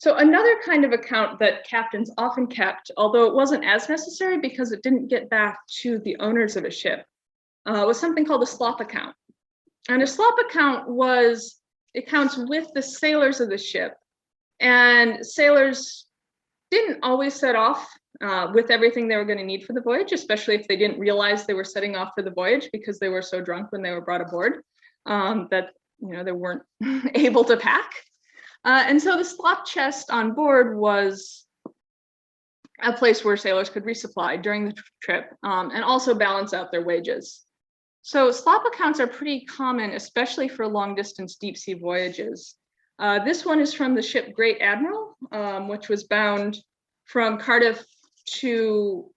So another kind of account that captains often kept, although it wasn't as necessary because it didn't get back to the owners of a ship, was something called a slop account. And a slop account was accounts with the sailors of the ship. And sailors didn't always set off with everything they were going to need for the voyage, especially if they didn't realize they were setting off for the voyage because they were so drunk when they were brought aboard that they weren't able to pack. And so the slop chest on board was a place where sailors could resupply during the trip and also balance out their wages. So slop accounts are pretty common, especially for long distance deep sea voyages. This one is from the ship Great Admiral, which was bound from Cardiff to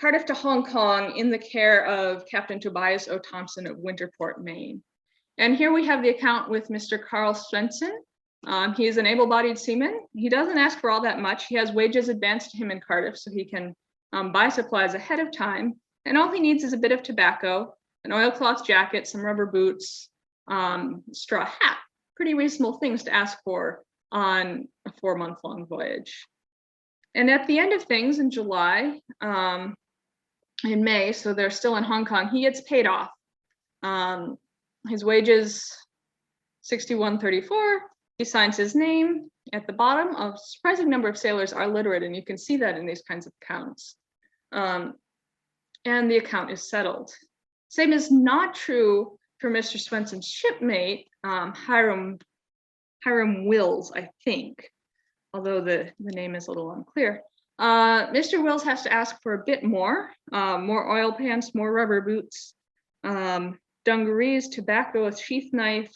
Hong Kong in the care of Captain Tobias O. Thompson of Winterport, Maine. And here we have the account with Mr. Carl Stenson. He is an able-bodied seaman. He doesn't ask for all that much. He has wages advanced to him in Cardiff, so he can buy supplies ahead of time. And all he needs is a bit of tobacco, an oilcloth jacket, some rubber boots, straw hat. Pretty reasonable things to ask for on a 4-month-long voyage. And at the end of things in July, in May, so they're still in Hong Kong, he gets paid off. His wages, $61.34. He signs his name at the bottom. A surprising number of sailors are literate, and you can see that in these kinds of accounts. And the account is settled. Same is not true for Mr. Swenson's shipmate, Hiram Wills, I think, although the name is a little unclear. Mr. Wills has to ask for a bit more oil pants, more rubber boots, dungarees, tobacco, a sheath knife,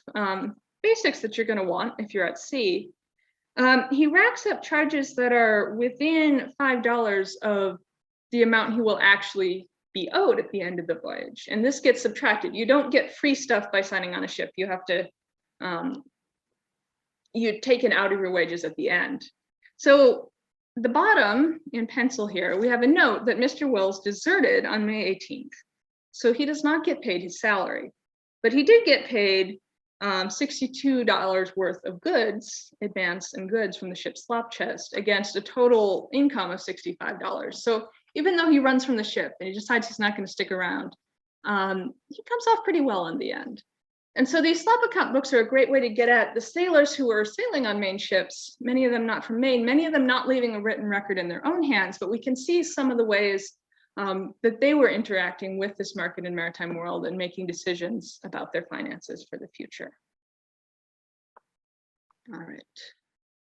basics that you're going to want if you're at sea. He racks up charges that are within $5 of the amount he will actually be owed at the end of the voyage. And this gets subtracted. You don't get free stuff by signing on a ship. You have to, you're taken out of your wages at the end. So the bottom in pencil here, we have a note that Mr. Wills deserted on May 18th. So he does not get paid his salary, but he did get paid $62 worth of goods, advance and goods from the ship's slop chest against a total income of $65. So even though he runs from the ship and he decides he's not going to stick around, he comes off pretty well in the end. And so these slop account books are a great way to get at the sailors who are sailing on Maine ships, many of them not from Maine, many of them not leaving a written record in their own hands, but we can see some of the ways that they were interacting with this market and maritime world and making decisions about their finances for the future. All right.